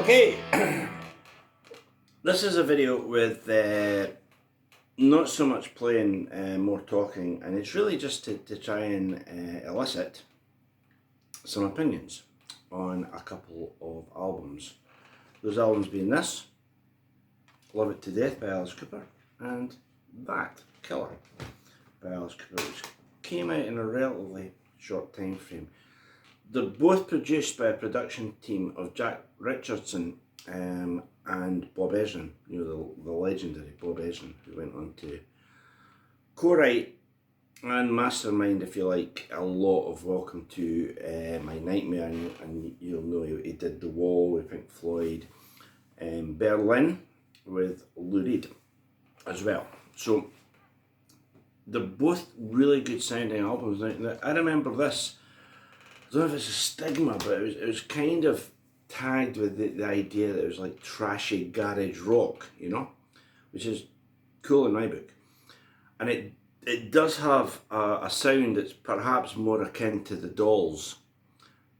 Okay, this is a video with not so much playing, more talking, and it's really just to try and elicit some opinions on a couple of albums. Those albums being this, Love It to Death by Alice Cooper, and that, Killer by Alice Cooper, which came out in a relatively short time frame. They're both produced by a production team of Jack Richardson and Bob Ezrin, the legendary Bob Ezrin, who went on to co-write and mastermind, if you like, a lot of Welcome to My Nightmare, and you'll know he did The Wall with Pink Floyd, Berlin with Lou Reed as well. So they're both really good sounding albums. Now, I remember this, I don't know if it's a stigma, but it was kind of tagged with the idea that it was like trashy garage rock, which is cool in my book. And it does have a sound that's perhaps more akin to the Dolls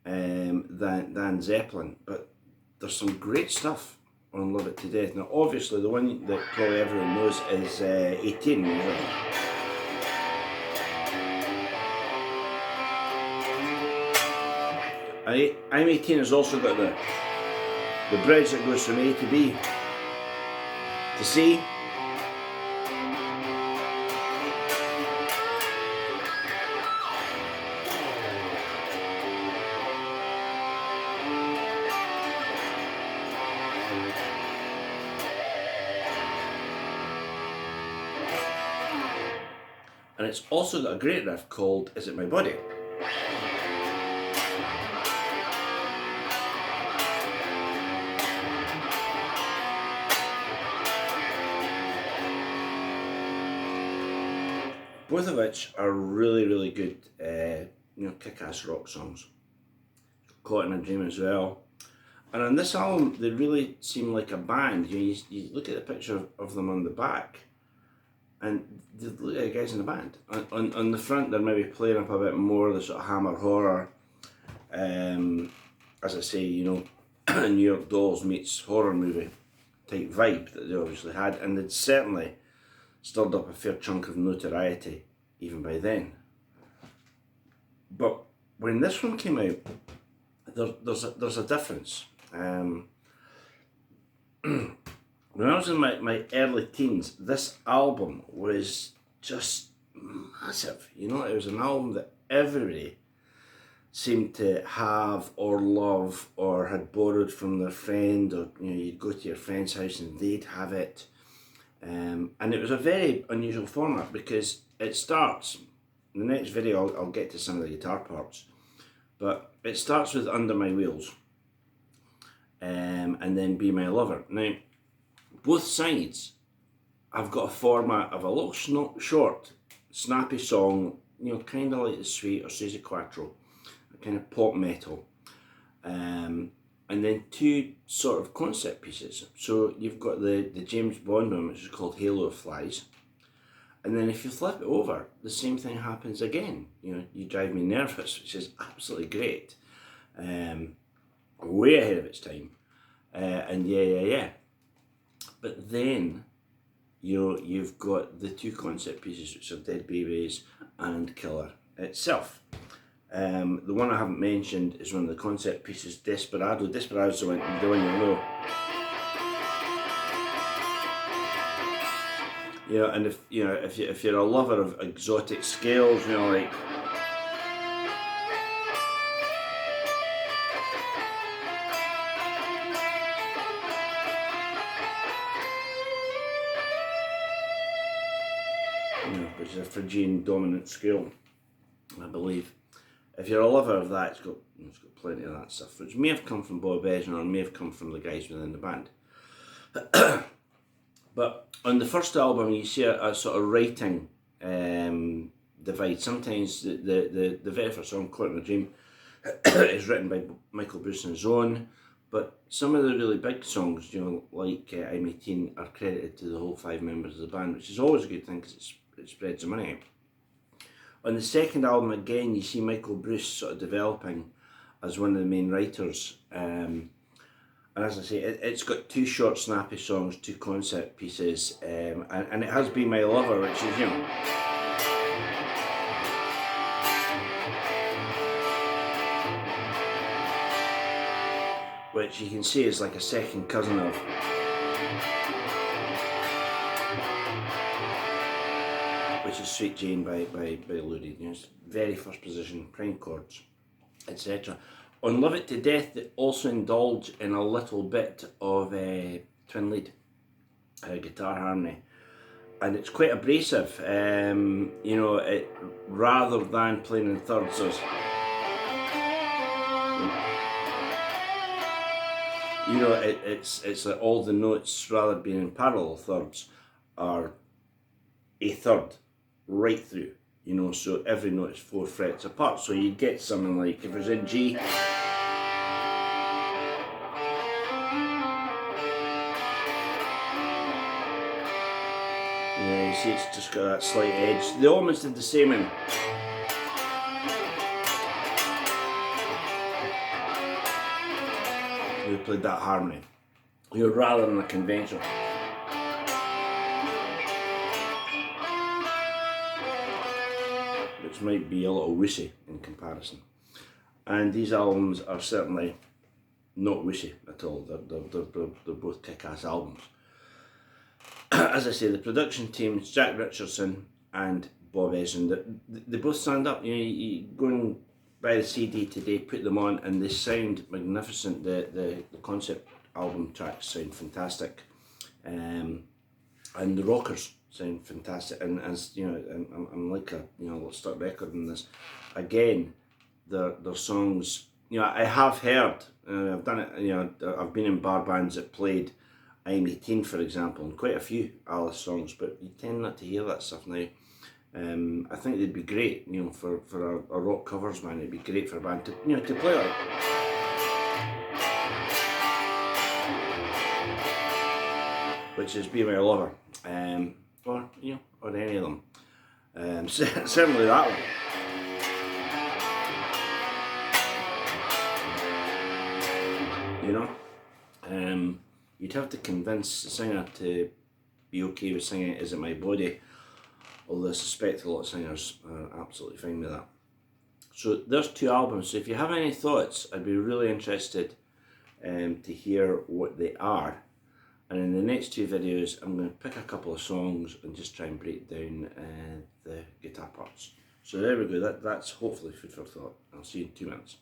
than Zeppelin, but there's some great stuff on Love It to Death. Now obviously the one that probably everyone knows is 18. I'm 18 has also got the bridge that goes from A to B to C. And it's also got a great riff called Is It My Body? Both of which are really, really good, kick-ass rock songs. Caught in a Dream as well. And on this album, they really seem like a band. You look at the picture of them on the back, and they look like guys in a band. On the front, they're maybe playing up a bit more the sort of Hammer horror, as I say, New York Dolls meets horror movie type vibe that they obviously had, and they'd certainly stirred up a fair chunk of notoriety even by then. But when this one came out, there's a difference. When I was in my early teens, this album was just massive. It was an album that everybody seemed to have or love or had borrowed from their friend, or you'd go to your friend's house and they'd have it. And it was a very unusual format because it starts, in the next video I'll get to some of the guitar parts, but it starts with Under My Wheels, and then Be My Lover. Now, both sides have got a format of a little short, snappy song, kind of like The Sweet or Suzy Quattro, a kind of pop metal. And then two sort of concept pieces. So you've got the James Bond one, which is called Halo of Flies. And then if you flip it over, the same thing happens again. You Drive Me Nervous, which is absolutely great. Way ahead of its time. And yeah. But then, you've got the two concept pieces, which are Dead Babies and Killer itself. The one I haven't mentioned is one of the concept pieces, Desperado. Desperado's the one you'll know. And if you're a lover of exotic scales, like which is a Phrygian dominant scale, I believe. If you're a lover of that, it's got plenty of that stuff, which may have come from Bob Ezrin or may have come from the guys within the band. But on the first album, you see a sort of writing divide. Sometimes the very first song, Caught in a Dream, is written by Michael Bruce on his own, but some of the really big songs, like I'm 18, are credited to the whole 5 members of the band, which is always a good thing because it spreads the money out. On the second album, again, you see Michael Bruce sort of developing as one of the main writers, And as I say, it's got 2 short snappy songs, 2 concept pieces, and it has been my lover, which is, you know, which you can see is like a second cousin of, which is Sweet Jane by Lou. You know, it's very first position, prime chords, etc. On Love It to Death, they also indulge in a little bit of twin lead guitar harmony, and it's quite abrasive. You know, rather than playing in thirds, you know, it's like all the notes, rather than being in parallel thirds, are a third right through. You know, so every note is 4 frets apart. So you get something like, if it was in G, yeah, you see it's just got that slight edge. They almost did the same in, we played that harmony, you know, rather than a conventional. Which might be a little wooshy in comparison. And these albums are certainly not wooshy at all. They're both kick-ass albums. As I say, the production teams, Jack Richardson and Bob Ezrin, they both stand up. You know, you go and buy the CD today, put them on, and they sound magnificent. The concept album tracks sound fantastic, and the rockers sound fantastic. And as you know, I'm like a, you know, let's start recording this again. Their songs, you know, I have heard. I've done it. You know, I've been in bar bands that played I'm 18, for example, and quite a few Alice songs, but you tend not to hear that stuff now. I think they'd be great, you know, for a rock covers band. It'd be great for a band to, you know, to play like, which is Be My Lover, or you know, or any of them. Certainly that one. You know, you'd have to convince the singer to be okay with singing Is It My Body, although I suspect a lot of singers are absolutely fine with that. So there's 2 albums. So if you have any thoughts, I'd be really interested to hear what they are. And in the next 2 videos, I'm going to pick a couple of songs and just try and break down the guitar parts. So there we go, that's hopefully food for thought. I'll see you in 2 minutes.